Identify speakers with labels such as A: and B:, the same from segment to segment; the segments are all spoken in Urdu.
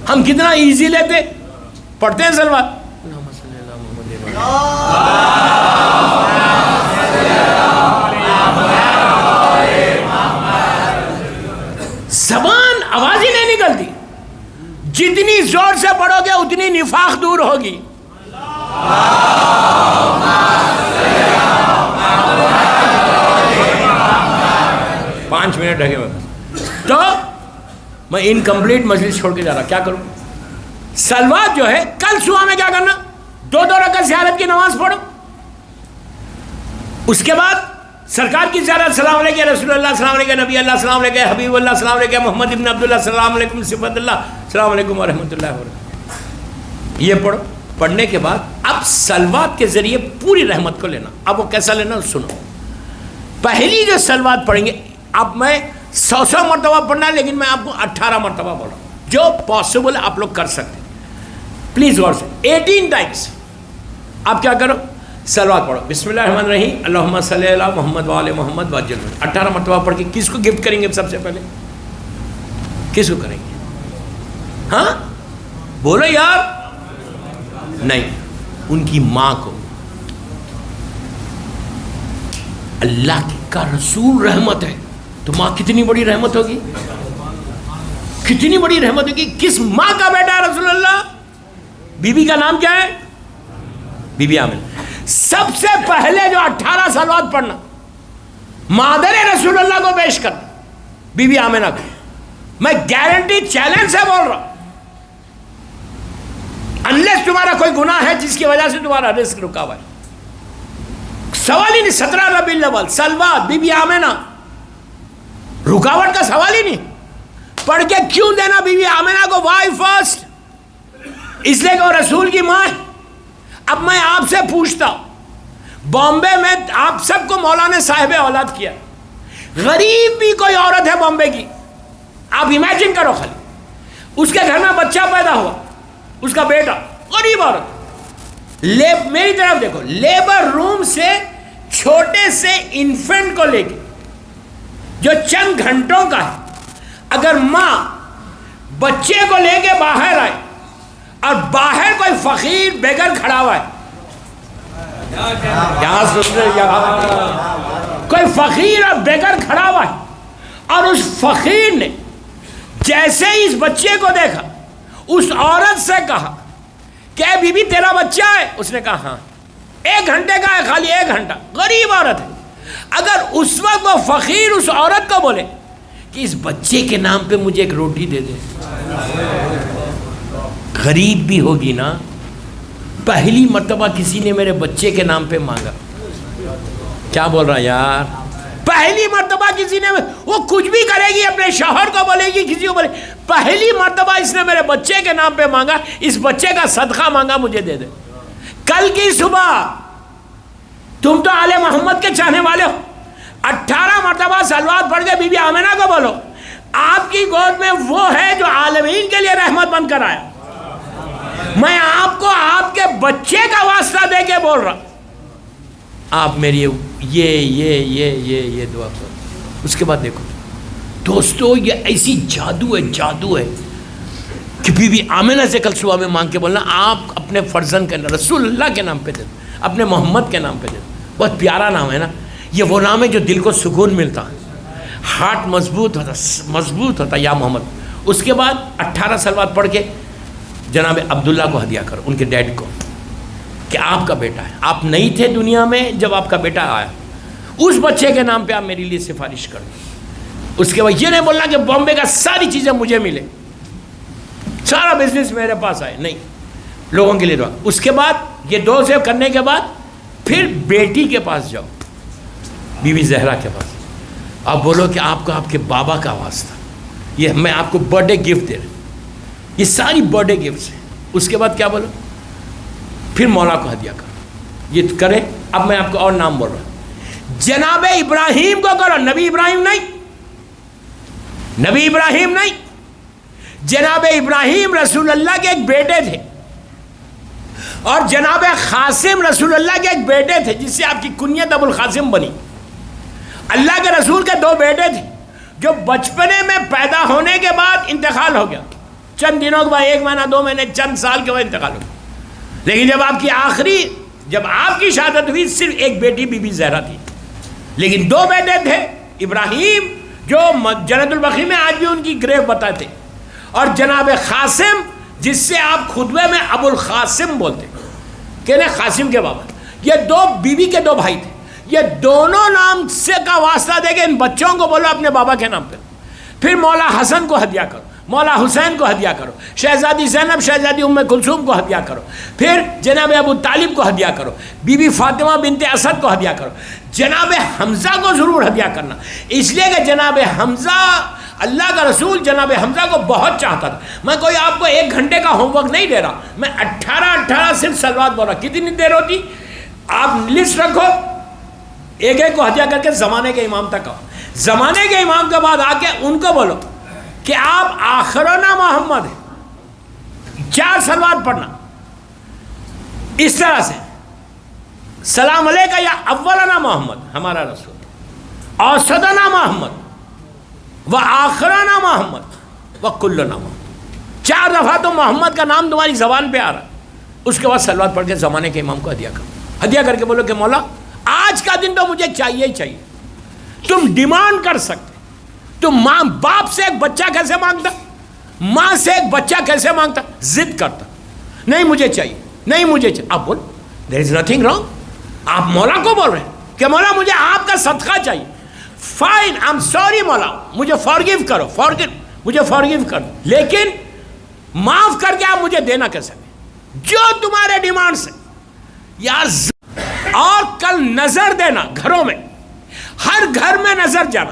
A: ہم کتنا ایزی لیتے، پڑھتے ہیں صلوات. زبان آواز ہی نہیں نکلتی. جتنی زور سے پڑھو گے اتنی نفاق دور ہوگی. 5 منٹ رہے تو میں انکمپلیٹ مجلس چھوڑ کے جا رہا. کیا کروں؟ صلوات جو ہے کل صبح میں کیا کرنا، 2 رکعت زیارت کی نماز پڑھو. اس کے بعد سرکار کی زیارت، سلام علیکم رسول اللہ، سلام علیکم نبی اللہ، سلام علیکم حبیب اللہ، سلام علیکم محمد ابن عبداللہ، سلام علیکم صفت اللہ، سلام علیکم ورحمۃ اللہ وبرکاتہ. یہ پڑھو. پڑھنے کے بعد اب صلوات کے ذریعے پوری رحمت کو لینا. اب وہ کیسا لینا سنو. پہلی جو صلوات پڑھیں گے، اب میں 100 مرتبہ پڑھنا ہے لیکن میں آپ کو 18 مرتبہ بول رہا ہوں، جو پاسبل آپ لوگ کر سکتے ہیں. پلیز غور سے 18 ٹائمز آپ کیا کرو، صلوات پڑھو. بسم اللہ الرحمن الرحیم، اللہم صلی علی محمد وآل محمد وعجل. 18 مرتبہ پڑھ کے کس کو گفٹ کریں گے؟ سب سے پہلے کس کو کریں گے؟ ہاں بولو یار. نہیں، ان کی ماں کو. اللہ کا رسول رحمت ہے تو ماں کتنی بڑی رحمت ہوگی، کتنی بڑی رحمت ہوگی. کس ماں کا بیٹا ہے رسول اللہ؟ بی بی کا نام کیا ہے؟ Be be Amna. سب سے پہلے جو 18 صلوات پڑھنا، مادر رسول اللہ کو پیش کرنا، بی بی آمنہ کو. میں گارنٹی چیلنج سے بول رہا ہوں، انلیس تمہارا کوئی گناہ ہے جس کی وجہ سے تمہارا رزق رکا ہوا ہے. سوال ہی نہیں. 17 ربیع الاول صلوات بی بی آمنہ، رکاوٹ کا سوال ہی نہیں. پڑھ کے کیوں دینا بی بی آمنہ کو؟ Y first? اس لیے کہ وہ رسول کی ماں ہے. اب میں آپ سے پوچھتا ہوں، بامبے میں آپ سب کو مولانا صاحب اولاد کیا، غریب بھی کوئی عورت ہے بامبے کی، آپ امیجن کرو خالی، اس کے گھر میں بچہ پیدا ہوا، اس کا بیٹا، غریب عورت، میری طرف دیکھو، لیبر روم سے چھوٹے سے انفینٹ کو لے کے جو چند گھنٹوں کا ہے، اگر ماں بچے کو لے کے باہر آئے اور باہر کوئی فقیر بغیر کھڑا ہوا ہے، یہاں سن رہے، کوئی فقیر اور بغیر کھڑا ہوا ہے، اور اس فقیر نے جیسے ہی اس بچے کو دیکھا اس عورت سے کہا کہ اے بی بی تیرا بچہ ہے؟ اس نے کہا ہاں. 1 گھنٹے کا ہے، خالی 1 گھنٹہ، غریب عورت ہے. اگر اس وقت وہ فقیر اس عورت کو بولے کہ اس بچے کے نام پہ مجھے ایک روٹی دے دے، غریب بھی ہوگی نا. پہلی مرتبہ کسی نے میرے بچے کے نام پہ مانگا. کیا بول رہا یار؟ پہلی مرتبہ کسی نے، وہ کچھ بھی کرے گی، اپنے شوہر کو بولے گی، کسی کو بولے، پہلی مرتبہ اس نے میرے بچے کے نام پہ مانگا، اس بچے کا صدقہ مانگا، مجھے دے دے. کل کی صبح تم تو آل محمد کے چاہنے والے ہو، 18 مرتبہ صلوات پڑھ کے بی بی آمنہ کو بولو، آپ کی گود میں وہ ہے جو عالمین کے لیے رحمت بن کر آیا. میں آپ کو آپ کے بچے کا واسطہ دے کے بول رہا، آپ میری یہ دعا کرو. اس کے بعد دیکھو دوستو، یہ ایسی جادو ہے کہ بی بی آمنہ سے کل صبح میں مانگ کے بولنا، آپ اپنے فرزند کے رسول اللہ کے نام پہ دے دو، اپنے محمد کے نام پہ دے دو. بہت پیارا نام ہے نا. یہ وہ نام ہے جو دل کو سکون ملتا ہے، ہارٹ مضبوط ہوتا یا محمد. اس کے بعد 18 صلوات پڑھ کے جناب عبداللہ کو ہدیہ کرو، ان کے ڈیڈ کو، کہ آپ کا بیٹا ہے، آپ نہیں تھے دنیا میں جب آپ کا بیٹا آیا، اس بچے کے نام پہ آپ میرے لیے سفارش کرو. اس کے بعد یہ نہیں بولنا کہ بامبے کا ساری چیزیں مجھے ملے، سارا بزنس میرے پاس آئے، نہیں، لوگوں کے لیے دعا. اس کے بعد یہ 2 سے کرنے کے بعد پھر بیٹی کے پاس جاؤ، بی بی زہرا کے پاس. آپ بولو کہ آپ کو آپ کے بابا کا واسطہ، یہ میں آپ کو برتھ ڈے گفٹ دے رہا ہوں، یہ ساری برتھ ڈے گفٹس ہیں. اس کے بعد کیا بولو؟ پھر مولا کو ہدیہ کرو. یہ کرے. اب میں آپ کو اور نام بول رہا ہوں، جناب ابراہیم کو کرو، نبی ابراہیم نہیں، نبی ابراہیم نہیں، جناب ابراہیم رسول اللہ کے ایک بیٹے تھے، اور جناب قاسم رسول اللہ کے ایک بیٹے تھے، جس سے آپ کی کنیت ابو القاسم بنی. اللہ کے رسول کے 2 بیٹے تھے جو بچپنے میں پیدا ہونے کے بعد انتقال ہو گیا. چند دنوں کے بعد 1 مہینہ 2 مہینے چند سال کے بعد انتقال ہو گیا. لیکن جب آپ کی شہادت ہوئی صرف ایک بیٹی بی بی زہرا تھی, لیکن 2 بیٹے تھے. ابراہیم جو جنت البقیع میں آج بھی ان کی گریو بتاتے, اور جناب قاسم جس سے آپ خطبے میں ابو القاسم بولتے کہ قاسم کے بابا. یہ 2 بیوی کے 2 بھائی تھے. یہ دونوں نام سے کا واسطہ دے کے ان بچوں کو بولو اپنے بابا کے نام پہ. پھر مولا حسن کو ہدیہ کرو, مولا حسین کو ہدیہ کرو, شہزادی زینب شہزادی ام کلثوم کو ہدیہ کرو, پھر جناب ابو طالب کو ہدیہ کرو, بی بی فاطمہ بنت اسد کو ہدیہ کرو. جناب حمزہ کو ضرور ہدیہ کرنا, اس لیے کہ جناب حمزہ, اللہ کا رسول جناب حمزہ کو بہت چاہتا تھا. میں کوئی آپ کو 1 گھنٹے کا ہوم ورک نہیں دے رہا, میں 18 صرف صلوات بول رہا. کتنی دیر ہوتی آپ لسٹ رکھو, ایک کو ہدیہ کر کے زمانے کے امام تک آؤ. زمانے کے امام کے بعد آ کے ان کو بولو کہ آپ آخرنا محمد ہے, 4 صلوات پڑھنا اس طرح سے. سلام علیکہ یا اولنا محمد ہمارا رسول, اوسطنا محمد و آخرنا محمد و کلنا محمد. 4 دفعہ تو محمد کا نام تمہاری زبان پہ آ رہا ہے. اس کے بعد صلوات پڑھ کے زمانے کے امام کو ہدیہ کرو. ہدیہ کر کے بولو کہ مولا آج کا دن تو مجھے چاہیے ہی چاہیے. تم ڈیمانڈ کر سکتے, تم ماں باپ سے ایک بچہ کیسے مانگتا, ماں سے ایک بچہ کیسے مانگتا, ضد کرتا, نہیں مجھے چاہیے, نہیں مجھے چاہیے. آپ بول دیر از نتھنگ رانگ. آپ مولا کو بول رہے ہیں کہ مولا مجھے آپ کا صدقہ چاہیے. فائن, آئی ایم سوری مولا, مجھے فارگیو کرو, مجھے فارگیو کرو, لیکن معاف کر کے آپ مجھے دینا کیسے, جو تمہارے ڈیمانڈ سے یار. اور کل نظر دینا گھروں میں, ہر گھر میں نظر جانا.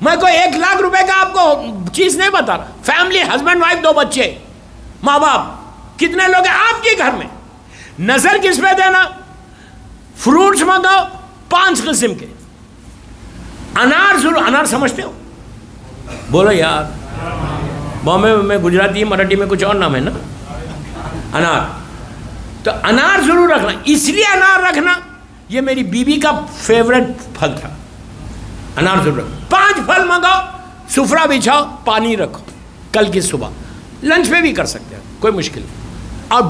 A: میں کوئی 1 لاکھ روپے کا آپ کو چیز نہیں بتا رہا. فیملی, ہسبینڈ وائف 2 بچے, ماں باپ, کتنے لوگ ہیں آپ کے گھر میں. نظر کس پہ دینا, فروٹس منگاؤ 5 قسم کے. انار ضرور, انار سمجھتے ہو, بولو یار. بامبے میں گجراتی مراٹھی میں کچھ اور نام ہے نا, انار. تو انار ضرور رکھنا. اس لیے انار رکھنا, یہ میری بیوی کا فیوریٹ پھل تھا. انار ضرور رکھنا. 5 پھل منگاؤ, سفرہ بچھاؤ, پانی رکھو. کل کی صبح لنچ پہ بھی کر سکتے ہیں, کوئی مشکل نہیں. اور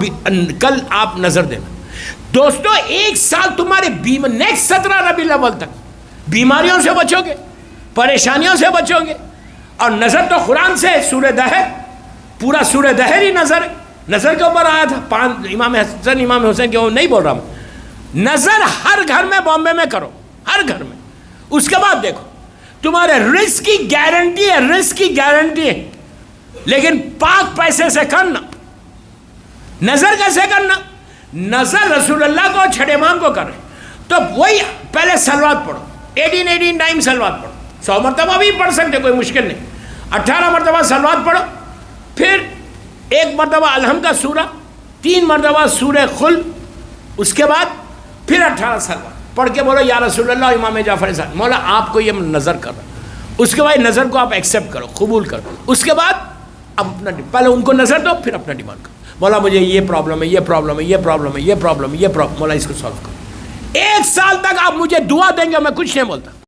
A: کل آپ نظر دینا. دوستو 1 سال تمہارے نیکسٹ 17 ربیع الاول تک بیماریوں سے بچو گے, پریشانیوں سے بچو گے. اور نظر تو قرآن سے, سورہ دہر, پورا سورہ دہر ہی نظر ہے. نظر کے اوپر آیا تھا. 5 امام حسن امام حسین کے, وہ نہیں بول رہا میں. نظر ہر گھر میں بامبے میں کرو, ہر گھر میں. اس کے بعد دیکھو تمہارے رزق کی گارنٹی ہے, رزق کی گارنٹی ہے. لیکن پاک پیسے سے کرنا. نظر کیسے کرنا, نظر رسول اللہ کو, چھٹے امام کو کرے تو وہی پہلے صلوات پڑھو, 18 ٹائم صلوات پڑھو. 100 مرتبہ بھی پڑھ سکتے, کوئی مشکل نہیں. 18 مرتبہ صلوات پڑھو, پھر 1 مرتبہ الحمد کا سورہ, 3 مرتبہ سورہ خل, اس کے بعد پھر 18 صلوات پڑھ کے بولو یا رسول اللہ امام جعفر صاحب, مولا آپ کو یہ نظر کر رہا. اس کے بعد نظر کو آپ ایکسیپٹ کرو, قبول کرو. اس کے بعد اب اپنا پہلے ان کو نظر دو, پھر اپنا ڈیمانڈ کرو. مولا مجھے یہ پرابلم ہے, یہ پرابلم ہے, یہ پرابلم ہے, یہ پرابلم ہے, یہ پرابلم, مولا اس کو سالو کرو. 1 سال تک آپ مجھے دعا دیں گے, میں کچھ نہیں بولتا.